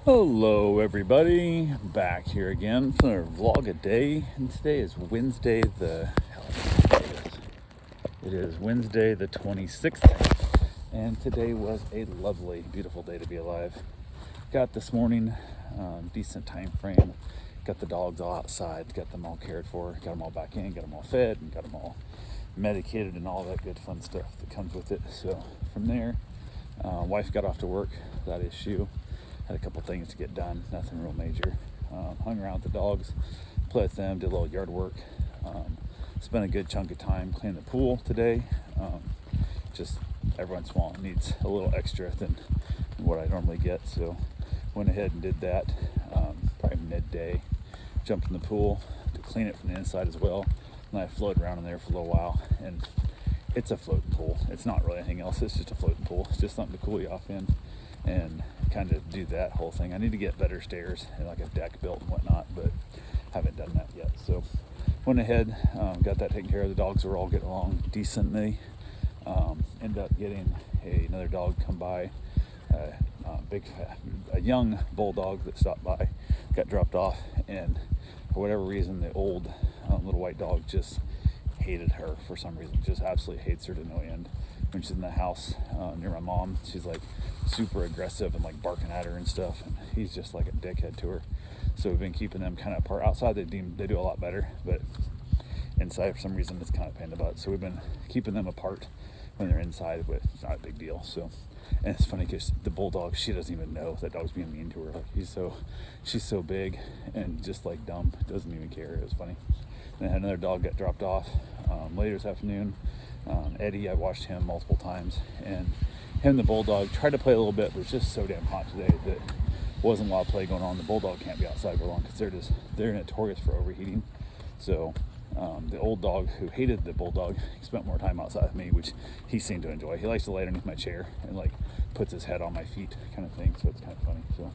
Hello everybody, back here again for another vlog a day, and today is Wednesday it is Wednesday the 26th, and today was a lovely, beautiful day to be alive. Got this morning, decent time frame, got the dogs all outside, got them all cared for, got them all back in, got them all fed, and got them all medicated and all that good fun stuff that comes with it. So from there, wife got off to work without issue. Had a couple things to get done, nothing real major. Hung around with the dogs, played with them, did a little yard work. Spent a good chunk of time cleaning the pool today. Just every once in a while it needs a little extra than what I normally get, so went ahead and did that. Probably midday, jumped in the pool to clean it from the inside as well. And I floated around in there for a little while, and it's a floating pool. It's not really anything else. It's just a floating pool. It's just something to cool you off in and kind of do that whole thing. I need to get better stairs and like a deck built and whatnot, but haven't done that yet. So went ahead, got that taken care of. The dogs were all getting along decently. Ended up getting another dog come by, a young bulldog that stopped by, got dropped off, and for whatever reason, the old little white dog just hated her for some reason. Just absolutely hates her to no end. When she's in the house near my mom, she's like super aggressive and like barking at her and stuff, and he's just like a dickhead to her. So we've been keeping them kind of apart. Outside they do a lot better, but inside for some reason it's kind of a pain in the butt. So we've been keeping them apart when they're inside, but it's not a big deal. So, and it's funny because the bulldog, she doesn't even know that dog's being mean to her. Like she's so big and just like dumb, doesn't even care. It was funny. Then I had another dog get dropped off later this afternoon. Eddie, I watched him multiple times, and him and the bulldog tried to play a little bit, but it's just so damn hot today that wasn't a lot of play going on. The bulldog can't be outside for long because they're notorious for overheating. So the old dog who hated the bulldog spent more time outside with me, which he seemed to enjoy. He likes to lay underneath my chair and like puts his head on my feet kind of thing, so it's kind of funny. So,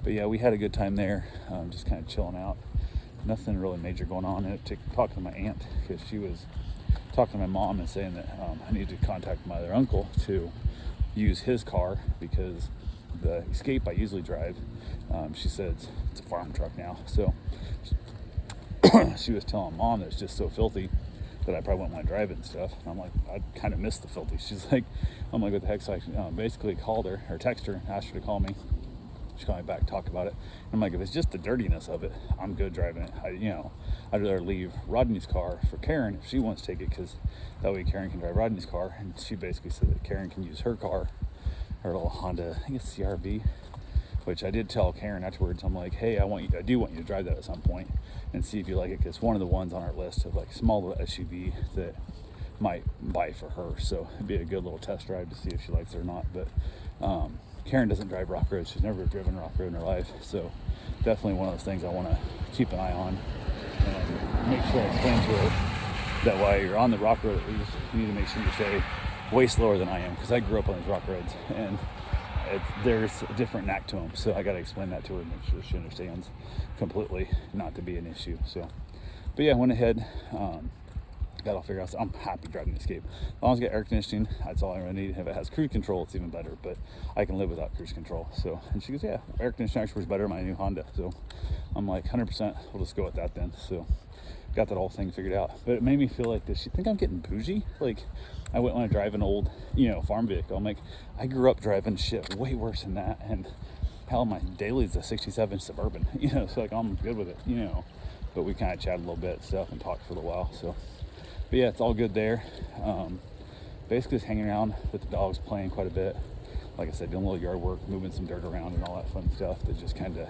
but yeah, we had a good time there, just kind of chilling out. Nothing really major going on. I had to talk to my aunt because she was talking to my mom and saying that I needed to contact my other uncle to use his car because the Escape I usually drive, she said it's a farm truck now. So she was telling mom that it's just so filthy that I probably wouldn't want to drive it and stuff. And I'm like, I kind of miss the filthy. She's like, I'm like, what the heck? So I basically called her or texted her, asked her to call me. She called me back, talk about it. I'm like, if it's just the dirtiness of it, I'm good driving it. I'd rather leave Rodney's car for Karen if she wants to take it, because that way Karen can drive Rodney's car. And she basically said that Karen can use her car, her little Honda, I think it's CRV, which I did tell Karen afterwards. I'm like, hey, I do want you to drive that at some point and see if you like it, because it's one of the ones on our list of like small little SUV that might buy for her. So it'd be a good little test drive to see if she likes it or not. But Karen doesn't drive Rock Road. She's never driven Rock Road in her life. So definitely one of those things I want to keep an eye on and make sure I explain to her that while you're on the Rock Road, at least you need to make sure you stay way slower than I am, because I grew up on these Rock Roads and there's a different knack to them. So I got to explain that to her and make sure she understands completely, not to be an issue. So, but yeah, I went ahead, got all figured out. So I'm happy driving the Escape. As long as I get air conditioning, that's all I really need. If it has cruise control, it's even better, but I can live without cruise control. So, and she goes, yeah, air conditioning actually was better in my new Honda. So I'm like, 100%, we'll just go with that then. So got that whole thing figured out. But it made me feel like, does she think I'm getting bougie? Like, I wouldn't want to drive an old, farm vehicle. I'm like, I grew up driving shit way worse than that. And hell, my daily's a 67 Suburban, so like I'm good with it, but we kind of chatted a little bit and stuff and talked for a little while. So, but yeah, it's all good there. Basically just hanging around with the dogs, playing quite a bit. Like I said, doing a little yard work, moving some dirt around and all that fun stuff that just kind of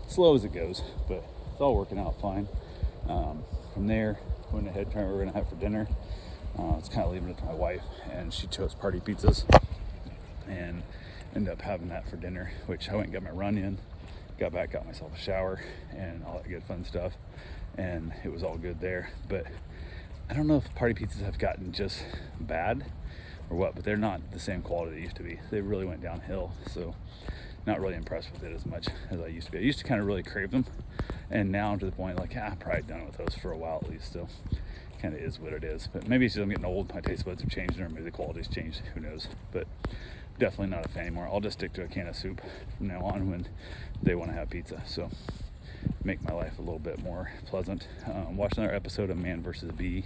slow as it goes, but it's all working out fine. From there, went ahead and we're gonna have for dinner. It's kind of leaving it to my wife, and she chose party pizzas and ended up having that for dinner, which I went and got my run in, got back, got myself a shower and all that good fun stuff, and it was all good there. But I don't know if party pizzas have gotten just bad or what, but they're not the same quality they used to be. They really went downhill, so not really impressed with it as much as I used to be. I used to kind of really crave them, and now to the point like, I'm probably done with those for a while at least. So kind of is what it is. But maybe it's just I'm getting old, my taste buds are changing, or maybe the quality's changed, who knows. But definitely not a fan anymore. I'll just stick to a can of soup from now on when they want to have pizza. So make my life a little bit more pleasant. Watched another episode of Man vs. Bee,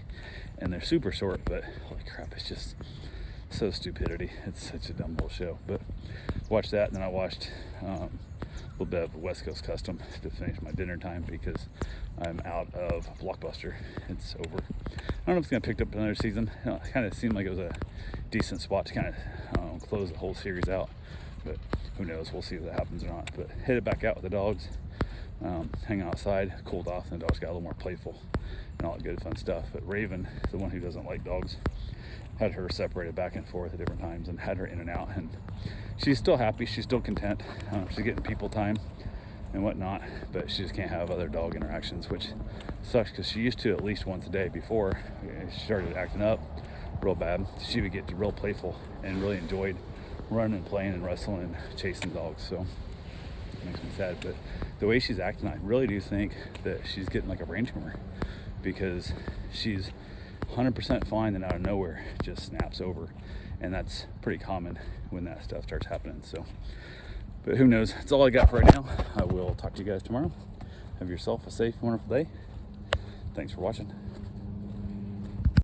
and they're super short, but holy crap, it's just so stupidity. It's such a dumb little show. But watched that, and then I watched a little bit of West Coast Custom to finish my dinner time because I'm out of Blockbuster. It's over. I don't know if it's going to pick up another season. It kind of seemed like it was a decent spot to kind of close the whole series out, but who knows? We'll see if that happens or not. But headed back out with the dogs, hang outside, cooled off, and the dogs got a little more playful and all that good fun stuff. But Raven, the one who doesn't like dogs, had her separated back and forth at different times and had her in and out, and she's still happy, she's still content. She's getting people time and whatnot, but she just can't have other dog interactions, which sucks because she used to at least once a day before she started acting up real bad. She would get real playful and really enjoyed running and playing and wrestling and chasing dogs. So it makes me sad, but the way she's acting, I really do think that she's getting like a brain tumor, because she's 100% fine, then out of nowhere just snaps over, and that's pretty common when that stuff starts happening. So, but who knows? That's all I got for right now. I will talk to you guys tomorrow. Have yourself a safe, wonderful day. Thanks for watching.